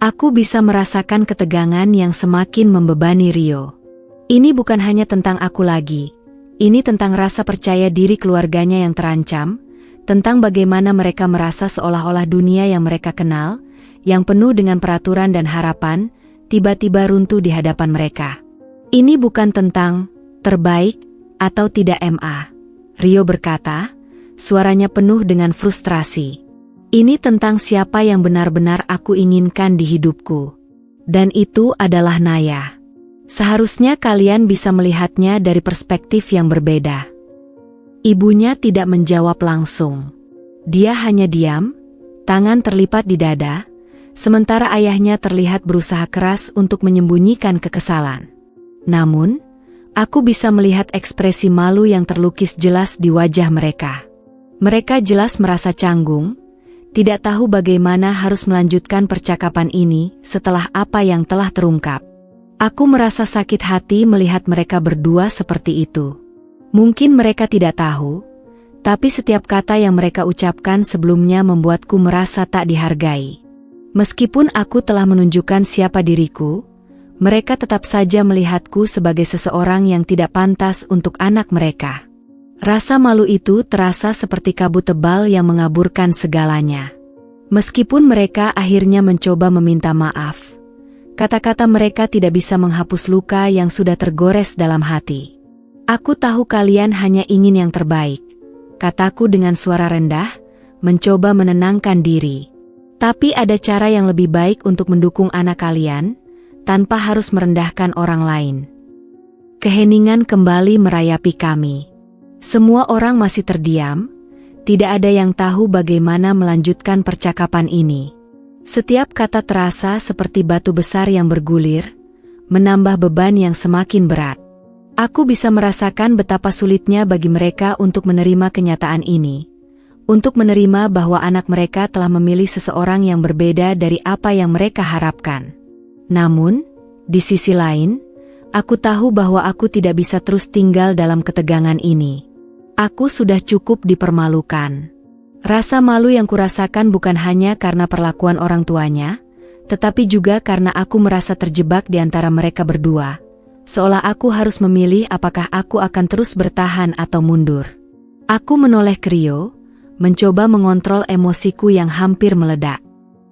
Aku bisa merasakan ketegangan yang semakin membebani Rio. Ini bukan hanya tentang aku lagi. Ini tentang rasa percaya diri keluarganya yang terancam, tentang bagaimana mereka merasa seolah-olah dunia yang mereka kenal, yang penuh dengan peraturan dan harapan, tiba-tiba runtuh di hadapan mereka. Ini bukan tentang terbaik atau tidak MA, Rio berkata, suaranya penuh dengan frustrasi. Ini tentang siapa yang benar-benar aku inginkan di hidupku. Dan itu adalah Naya. Seharusnya kalian bisa melihatnya dari perspektif yang berbeda. Ibunya tidak menjawab langsung. Dia hanya diam, tangan terlipat di dada, sementara ayahnya terlihat berusaha keras untuk menyembunyikan kekesalan. Namun, aku bisa melihat ekspresi malu yang terlukis jelas di wajah mereka. Mereka jelas merasa canggung, tidak tahu bagaimana harus melanjutkan percakapan ini setelah apa yang telah terungkap. Aku merasa sakit hati melihat mereka berdua seperti itu. Mungkin mereka tidak tahu, tapi setiap kata yang mereka ucapkan sebelumnya membuatku merasa tak dihargai. Meskipun aku telah menunjukkan siapa diriku, mereka tetap saja melihatku sebagai seseorang yang tidak pantas untuk anak mereka. Rasa malu itu terasa seperti kabut tebal yang mengaburkan segalanya. Meskipun mereka akhirnya mencoba meminta maaf, kata-kata mereka tidak bisa menghapus luka yang sudah tergores dalam hati. Aku tahu kalian hanya ingin yang terbaik, kataku dengan suara rendah, mencoba menenangkan diri. Tapi ada cara yang lebih baik untuk mendukung anak kalian, tanpa harus merendahkan orang lain. Keheningan kembali merayapi kami. Semua orang masih terdiam, tidak ada yang tahu bagaimana melanjutkan percakapan ini. Setiap kata terasa seperti batu besar yang bergulir, menambah beban yang semakin berat. Aku bisa merasakan betapa sulitnya bagi mereka untuk menerima kenyataan ini. Untuk menerima bahwa anak mereka telah memilih seseorang yang berbeda dari apa yang mereka harapkan. Namun, di sisi lain, aku tahu bahwa aku tidak bisa terus tinggal dalam ketegangan ini. Aku sudah cukup dipermalukan. Rasa malu yang kurasakan bukan hanya karena perlakuan orang tuanya, tetapi juga karena aku merasa terjebak di antara mereka berdua. Seolah aku harus memilih apakah aku akan terus bertahan atau mundur. Aku menoleh ke Rio, mencoba mengontrol emosiku yang hampir meledak.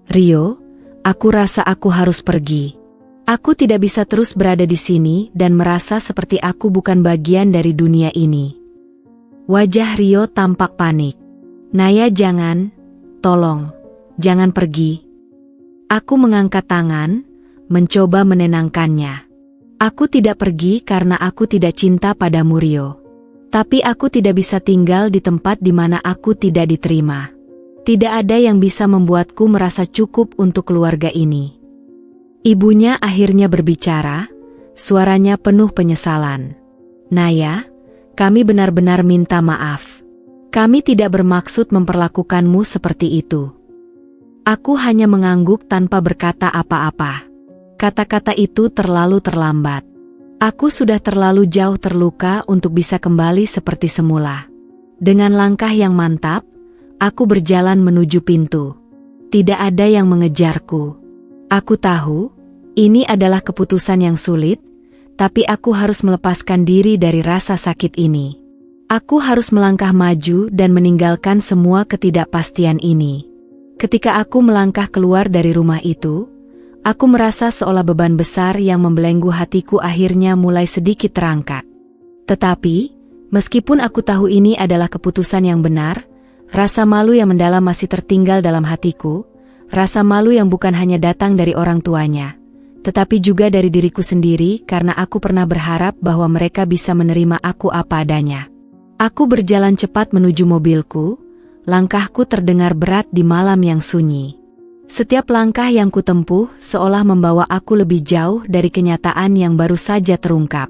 Rio, aku rasa aku harus pergi. Aku tidak bisa terus berada di sini dan merasa seperti aku bukan bagian dari dunia ini. Wajah Rio tampak panik. Naya, jangan, tolong, jangan pergi. Aku mengangkat tangan, mencoba menenangkannya. Aku tidak pergi karena aku tidak cinta padamu Rio. Tapi aku tidak bisa tinggal di tempat di mana aku tidak diterima. Tidak ada yang bisa membuatku merasa cukup untuk keluarga ini. Ibunya akhirnya berbicara, suaranya penuh penyesalan. Naya, kami benar-benar minta maaf. Kami tidak bermaksud memperlakukanmu seperti itu. Aku hanya mengangguk tanpa berkata apa-apa. Kata-kata itu terlalu terlambat. Aku sudah terlalu jauh terluka untuk bisa kembali seperti semula. Dengan langkah yang mantap, aku berjalan menuju pintu. Tidak ada yang mengejarku. Aku tahu, ini adalah keputusan yang sulit, tapi aku harus melepaskan diri dari rasa sakit ini. Aku harus melangkah maju dan meninggalkan semua ketidakpastian ini. Ketika aku melangkah keluar dari rumah itu, aku merasa seolah beban besar yang membelenggu hatiku akhirnya mulai sedikit terangkat. Tetapi, meskipun aku tahu ini adalah keputusan yang benar, rasa malu yang mendalam masih tertinggal dalam hatiku, rasa malu yang bukan hanya datang dari orang tuanya, tetapi juga dari diriku sendiri karena aku pernah berharap bahwa mereka bisa menerima aku apa adanya. Aku berjalan cepat menuju mobilku, langkahku terdengar berat di malam yang sunyi. Setiap langkah yang kutempuh seolah membawa aku lebih jauh dari kenyataan yang baru saja terungkap.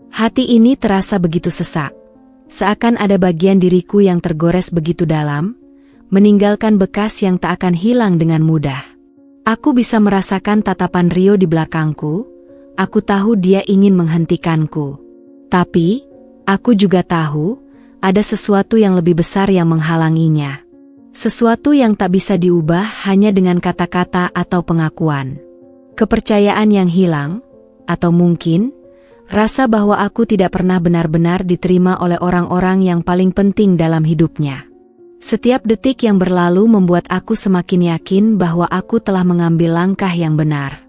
Hati ini terasa begitu sesak, seakan ada bagian diriku yang tergores begitu dalam, meninggalkan bekas yang tak akan hilang dengan mudah. Aku bisa merasakan tatapan Rio di belakangku. Aku tahu dia ingin menghentikanku. Tapi, aku juga tahu, ada sesuatu yang lebih besar yang menghalanginya. Sesuatu yang tak bisa diubah hanya dengan kata-kata atau pengakuan. Kepercayaan yang hilang, atau mungkin, rasa bahwa aku tidak pernah benar-benar diterima oleh orang-orang yang paling penting dalam hidupnya. Setiap detik yang berlalu membuat aku semakin yakin bahwa aku telah mengambil langkah yang benar.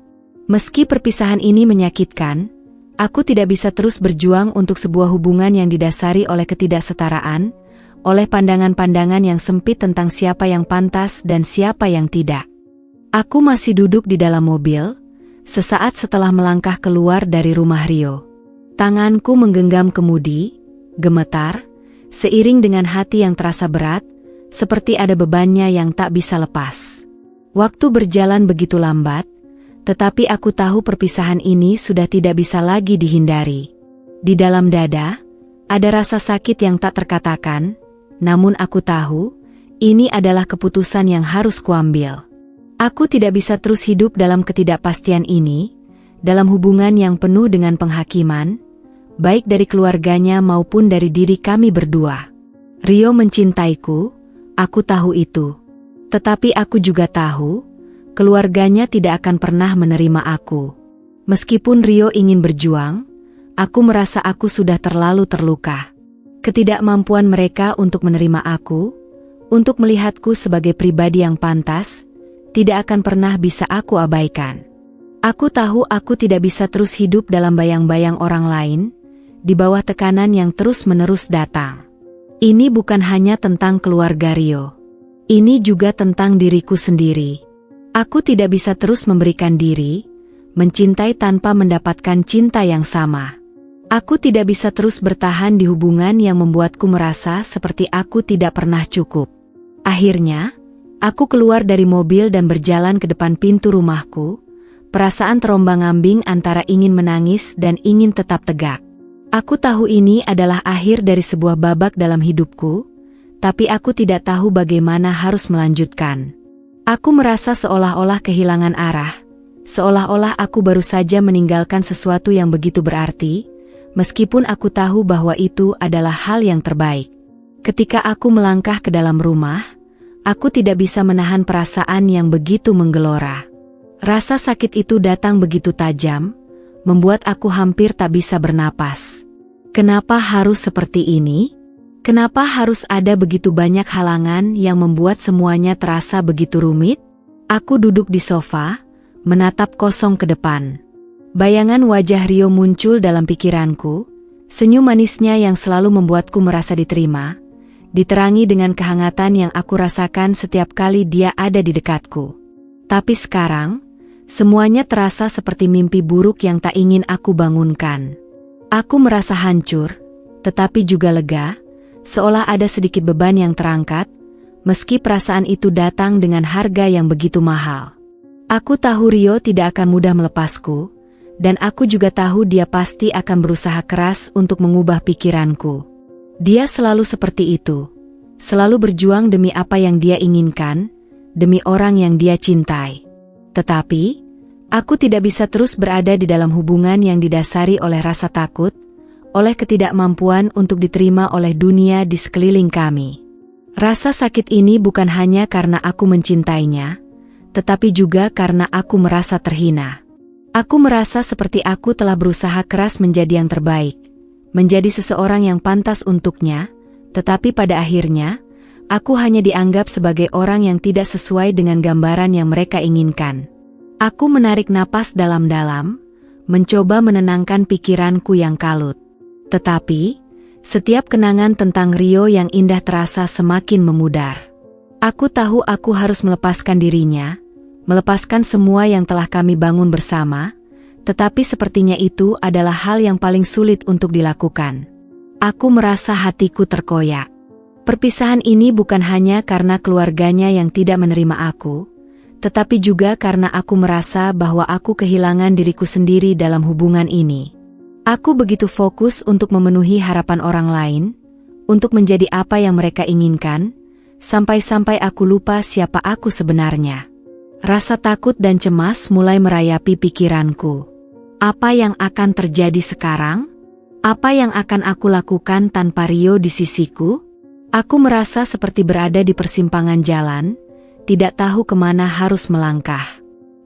Meski perpisahan ini menyakitkan, aku tidak bisa terus berjuang untuk sebuah hubungan yang didasari oleh ketidaksetaraan, oleh pandangan-pandangan yang sempit tentang siapa yang pantas dan siapa yang tidak. Aku masih duduk di dalam mobil, sesaat setelah melangkah keluar dari rumah Rio. Tanganku menggenggam kemudi, gemetar, seiring dengan hati yang terasa berat, seperti ada bebannya yang tak bisa lepas. Waktu berjalan begitu lambat, tetapi aku tahu perpisahan ini sudah tidak bisa lagi dihindari. Di dalam dada, ada rasa sakit yang tak terkatakan, namun aku tahu, ini adalah keputusan yang harus kuambil. Aku tidak bisa terus hidup dalam ketidakpastian ini, dalam hubungan yang penuh dengan penghakiman, baik dari keluarganya maupun dari diri kami berdua. Rio mencintaiku, aku tahu itu. Tetapi aku juga tahu, keluarganya tidak akan pernah menerima aku. Meskipun Rio ingin berjuang, aku merasa aku sudah terlalu terluka. Ketidakmampuan mereka untuk menerima aku, untuk melihatku sebagai pribadi yang pantas, tidak akan pernah bisa aku abaikan. Aku tahu aku tidak bisa terus hidup dalam bayang-bayang orang lain, di bawah tekanan yang terus-menerus datang. Ini bukan hanya tentang keluarga Rio. Ini juga tentang diriku sendiri. Aku tidak bisa terus memberikan diri, mencintai tanpa mendapatkan cinta yang sama. Aku tidak bisa terus bertahan di hubungan yang membuatku merasa seperti aku tidak pernah cukup. Akhirnya, aku keluar dari mobil dan berjalan ke depan pintu rumahku, perasaan terombang-ambing antara ingin menangis dan ingin tetap tegak. Aku tahu ini adalah akhir dari sebuah babak dalam hidupku, tapi aku tidak tahu bagaimana harus melanjutkan. Aku merasa seolah-olah kehilangan arah, seolah-olah aku baru saja meninggalkan sesuatu yang begitu berarti, meskipun aku tahu bahwa itu adalah hal yang terbaik. Ketika aku melangkah ke dalam rumah, aku tidak bisa menahan perasaan yang begitu menggelora. Rasa sakit itu datang begitu tajam, membuat aku hampir tak bisa bernapas. Kenapa harus seperti ini? Kenapa harus ada begitu banyak halangan yang membuat semuanya terasa begitu rumit? Aku duduk di sofa, menatap kosong ke depan. Bayangan wajah Rio muncul dalam pikiranku, senyum manisnya yang selalu membuatku merasa diterima, diterangi dengan kehangatan yang aku rasakan setiap kali dia ada di dekatku. Tapi sekarang, semuanya terasa seperti mimpi buruk yang tak ingin aku bangunkan. Aku merasa hancur, tetapi juga lega, seolah ada sedikit beban yang terangkat, meski perasaan itu datang dengan harga yang begitu mahal. Aku tahu Rio tidak akan mudah melepasku, dan aku juga tahu dia pasti akan berusaha keras untuk mengubah pikiranku. Dia selalu seperti itu, selalu berjuang demi apa yang dia inginkan, demi orang yang dia cintai. Tetapi, aku tidak bisa terus berada di dalam hubungan yang didasari oleh rasa takut, oleh ketidakmampuan untuk diterima oleh dunia di sekeliling kami. Rasa sakit ini bukan hanya karena aku mencintainya, tetapi juga karena aku merasa terhina. Aku merasa seperti aku telah berusaha keras menjadi yang terbaik, menjadi seseorang yang pantas untuknya, tetapi pada akhirnya, aku hanya dianggap sebagai orang yang tidak sesuai dengan gambaran yang mereka inginkan. Aku menarik napas dalam-dalam, mencoba menenangkan pikiranku yang kalut. Tetapi, setiap kenangan tentang Rio yang indah terasa semakin memudar. Aku tahu aku harus melepaskan dirinya, melepaskan semua yang telah kami bangun bersama, tetapi sepertinya itu adalah hal yang paling sulit untuk dilakukan. Aku merasa hatiku terkoyak. Perpisahan ini bukan hanya karena keluarganya yang tidak menerima aku, tetapi juga karena aku merasa bahwa aku kehilangan diriku sendiri dalam hubungan ini. Aku begitu fokus untuk memenuhi harapan orang lain, untuk menjadi apa yang mereka inginkan, sampai-sampai aku lupa siapa aku sebenarnya. Rasa takut dan cemas mulai merayapi pikiranku. Apa yang akan terjadi sekarang? Apa yang akan aku lakukan tanpa Rio di sisiku? Aku merasa seperti berada di persimpangan jalan, tidak tahu kemana harus melangkah.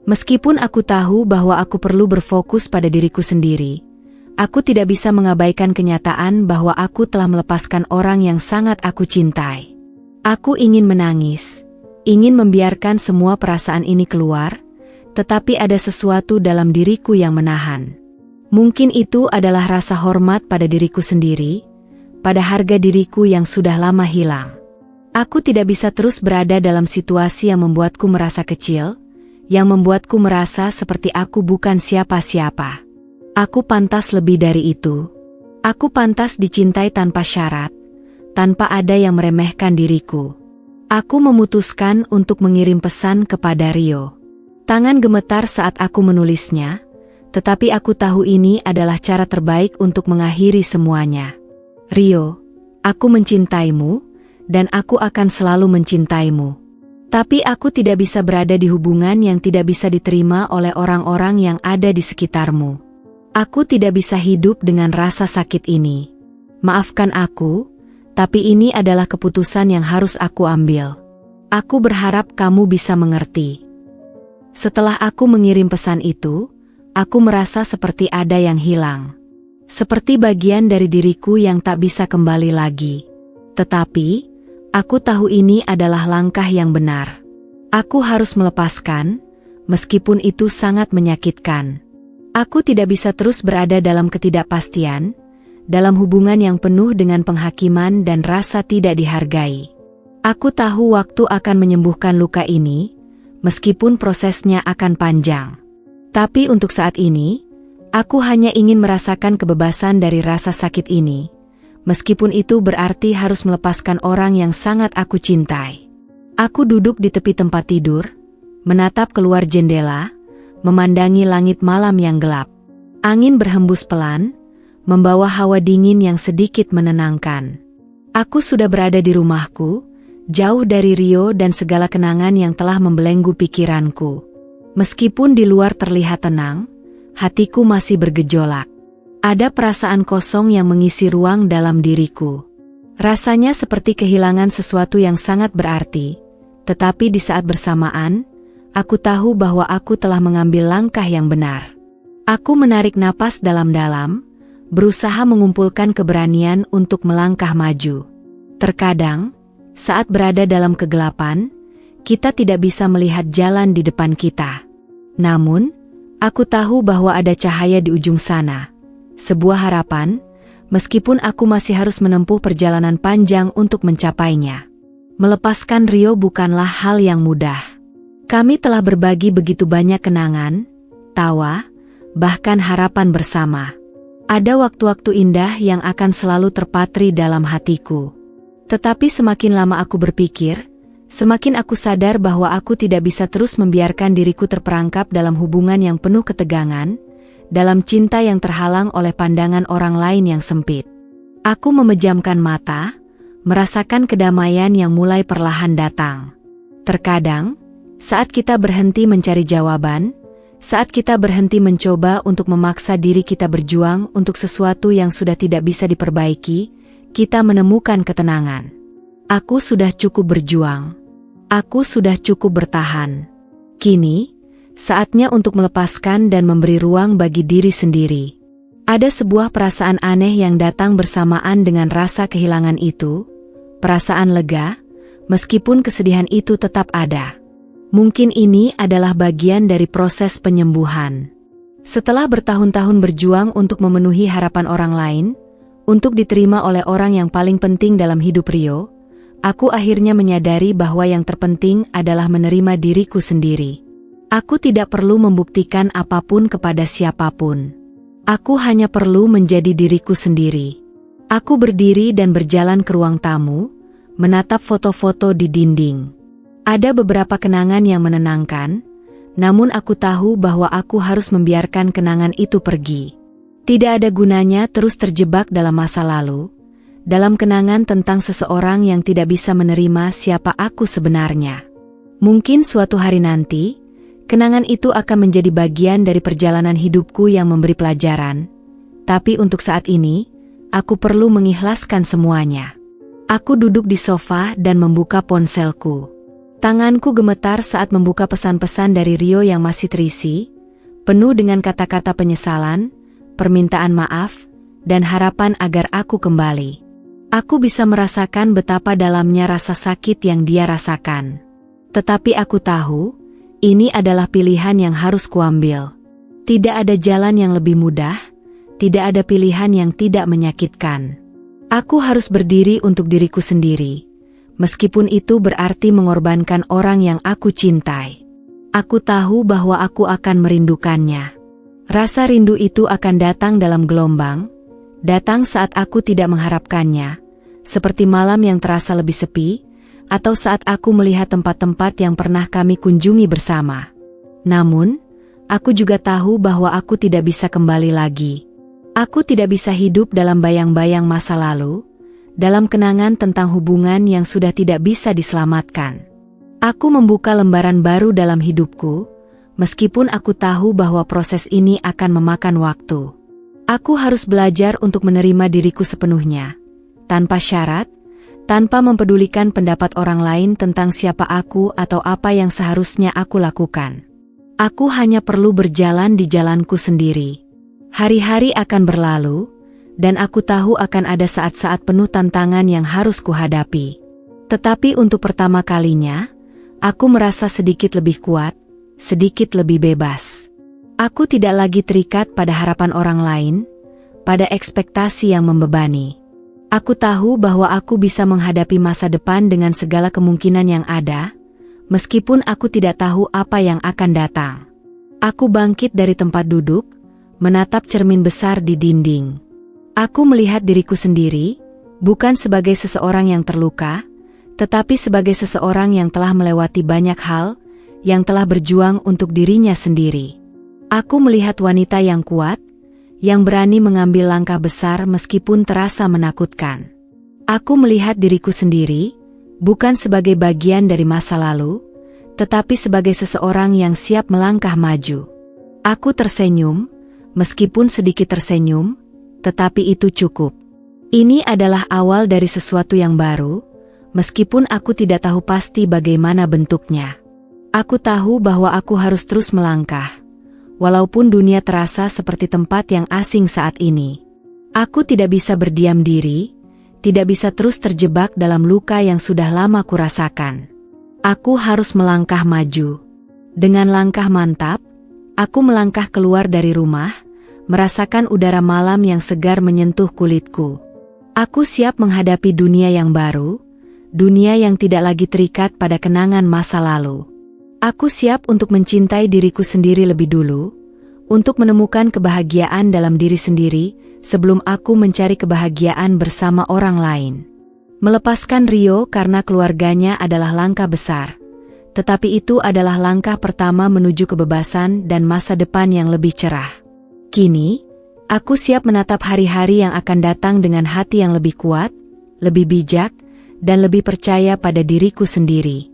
Meskipun aku tahu bahwa aku perlu berfokus pada diriku sendiri, aku tidak bisa mengabaikan kenyataan bahwa aku telah melepaskan orang yang sangat aku cintai. Aku ingin menangis, ingin membiarkan semua perasaan ini keluar, tetapi ada sesuatu dalam diriku yang menahan. Mungkin itu adalah rasa hormat pada diriku sendiri, pada harga diriku yang sudah lama hilang. Aku tidak bisa terus berada dalam situasi yang membuatku merasa kecil, yang membuatku merasa seperti aku bukan siapa-siapa. Aku pantas lebih dari itu. Aku pantas dicintai tanpa syarat, tanpa ada yang meremehkan diriku. Aku memutuskan untuk mengirim pesan kepada Rio. Tangan gemetar saat aku menulisnya, tetapi aku tahu ini adalah cara terbaik untuk mengakhiri semuanya. Rio, aku mencintaimu, dan aku akan selalu mencintaimu. Tapi aku tidak bisa berada di hubungan yang tidak bisa diterima oleh orang-orang yang ada di sekitarmu. Aku tidak bisa hidup dengan rasa sakit ini. Maafkan aku, tapi ini adalah keputusan yang harus aku ambil. Aku berharap kamu bisa mengerti. Setelah aku mengirim pesan itu, aku merasa seperti ada yang hilang. Seperti bagian dari diriku yang tak bisa kembali lagi. Tetapi, aku tahu ini adalah langkah yang benar. Aku harus melepaskan, meskipun itu sangat menyakitkan. Aku tidak bisa terus berada dalam ketidakpastian, dalam hubungan yang penuh dengan penghakiman dan rasa tidak dihargai. Aku tahu waktu akan menyembuhkan luka ini, meskipun prosesnya akan panjang. Tapi untuk saat ini, aku hanya ingin merasakan kebebasan dari rasa sakit ini, meskipun itu berarti harus melepaskan orang yang sangat aku cintai. Aku duduk di tepi tempat tidur, menatap keluar jendela, memandangi langit malam yang gelap. Angin berhembus pelan, membawa hawa dingin yang sedikit menenangkan. Aku sudah berada di rumahku, jauh dari Rio dan segala kenangan yang telah membelenggu pikiranku. Meskipun di luar terlihat tenang, hatiku masih bergejolak. Ada perasaan kosong yang mengisi ruang dalam diriku. Rasanya seperti kehilangan sesuatu yang sangat berarti, tetapi di saat bersamaan, aku tahu bahwa aku telah mengambil langkah yang benar. Aku menarik napas dalam-dalam, berusaha mengumpulkan keberanian untuk melangkah maju. Terkadang, saat berada dalam kegelapan, kita tidak bisa melihat jalan di depan kita. Namun, aku tahu bahwa ada cahaya di ujung sana. Sebuah harapan, meskipun aku masih harus menempuh perjalanan panjang untuk mencapainya. Melepaskan Rio bukanlah hal yang mudah. Kami telah berbagi begitu banyak kenangan, tawa, bahkan harapan bersama. Ada waktu-waktu indah yang akan selalu terpatri dalam hatiku. Tetapi semakin lama aku berpikir, semakin aku sadar bahwa aku tidak bisa terus membiarkan diriku terperangkap dalam hubungan yang penuh ketegangan, dalam cinta yang terhalang oleh pandangan orang lain yang sempit. Aku memejamkan mata, merasakan kedamaian yang mulai perlahan datang. Terkadang, saat kita berhenti mencari jawaban, saat kita berhenti mencoba untuk memaksa diri kita berjuang untuk sesuatu yang sudah tidak bisa diperbaiki, kita menemukan ketenangan. Aku sudah cukup berjuang. Aku sudah cukup bertahan. Kini, saatnya untuk melepaskan dan memberi ruang bagi diri sendiri. Ada sebuah perasaan aneh yang datang bersamaan dengan rasa kehilangan itu, perasaan lega, meskipun kesedihan itu tetap ada. Mungkin ini adalah bagian dari proses penyembuhan. Setelah bertahun-tahun berjuang untuk memenuhi harapan orang lain, untuk diterima oleh orang yang paling penting dalam hidup Rio, aku akhirnya menyadari bahwa yang terpenting adalah menerima diriku sendiri. Aku tidak perlu membuktikan apapun kepada siapapun. Aku hanya perlu menjadi diriku sendiri. Aku berdiri dan berjalan ke ruang tamu, menatap foto-foto di dinding. Ada beberapa kenangan yang menenangkan, namun aku tahu bahwa aku harus membiarkan kenangan itu pergi. Tidak ada gunanya terus terjebak dalam masa lalu, dalam kenangan tentang seseorang yang tidak bisa menerima siapa aku sebenarnya. Mungkin suatu hari nanti, Kenangan itu akan menjadi bagian dari perjalanan hidupku yang memberi pelajaran. Tapi untuk saat ini, aku perlu mengikhlaskan semuanya. Aku duduk di sofa dan membuka ponselku. Tanganku gemetar saat membuka pesan-pesan dari Rio yang masih terisi, penuh dengan kata-kata penyesalan, permintaan maaf, dan harapan agar aku kembali. Aku bisa merasakan betapa dalamnya rasa sakit yang dia rasakan. Tetapi aku tahu, ini adalah pilihan yang harus kuambil. Tidak ada jalan yang lebih mudah, tidak ada pilihan yang tidak menyakitkan. Aku harus berdiri untuk diriku sendiri, meskipun itu berarti mengorbankan orang yang aku cintai. Aku tahu bahwa aku akan merindukannya. Rasa rindu itu akan datang dalam gelombang, datang saat aku tidak mengharapkannya, seperti malam yang terasa lebih sepi, atau saat aku melihat tempat-tempat yang pernah kami kunjungi bersama. Namun, aku juga tahu bahwa aku tidak bisa kembali lagi. Aku tidak bisa hidup dalam bayang-bayang masa lalu, dalam kenangan tentang hubungan yang sudah tidak bisa diselamatkan. Aku membuka lembaran baru dalam hidupku, meskipun aku tahu bahwa proses ini akan memakan waktu. Aku harus belajar untuk menerima diriku sepenuhnya, tanpa syarat, tanpa mempedulikan pendapat orang lain tentang siapa aku atau apa yang seharusnya aku lakukan. Aku hanya perlu berjalan di jalanku sendiri. Hari-hari akan berlalu, dan aku tahu akan ada saat-saat penuh tantangan yang harus kuhadapi. Tetapi untuk pertama kalinya, aku merasa sedikit lebih kuat, sedikit lebih bebas. Aku tidak lagi terikat pada harapan orang lain, pada ekspektasi yang membebani. Aku tahu bahwa aku bisa menghadapi masa depan dengan segala kemungkinan yang ada, meskipun aku tidak tahu apa yang akan datang. Aku bangkit dari tempat duduk, menatap cermin besar di dinding. Aku melihat diriku sendiri, bukan sebagai seseorang yang terluka, tetapi sebagai seseorang yang telah melewati banyak hal, yang telah berjuang untuk dirinya sendiri. Aku melihat wanita yang kuat, yang berani mengambil langkah besar meskipun terasa menakutkan. Aku melihat diriku sendiri, bukan sebagai bagian dari masa lalu, tetapi sebagai seseorang yang siap melangkah maju. Aku tersenyum, meskipun sedikit tersenyum, tetapi itu cukup. Ini adalah awal dari sesuatu yang baru, meskipun aku tidak tahu pasti bagaimana bentuknya. Aku tahu bahwa aku harus terus melangkah, walaupun dunia terasa seperti tempat yang asing saat ini. Aku tidak bisa berdiam diri, tidak bisa terus terjebak dalam luka yang sudah lama kurasakan. Aku harus melangkah maju. Dengan langkah mantap, aku melangkah keluar dari rumah, merasakan udara malam yang segar menyentuh kulitku. Aku siap menghadapi dunia yang baru, dunia yang tidak lagi terikat pada kenangan masa lalu. Aku siap untuk mencintai diriku sendiri lebih dulu, untuk menemukan kebahagiaan dalam diri sendiri, sebelum aku mencari kebahagiaan bersama orang lain. Melepaskan Rio karena keluarganya adalah langkah besar. Tetapi itu adalah langkah pertama menuju kebebasan dan masa depan yang lebih cerah. Kini, aku siap menatap hari-hari yang akan datang dengan hati yang lebih kuat, lebih bijak, dan lebih percaya pada diriku sendiri.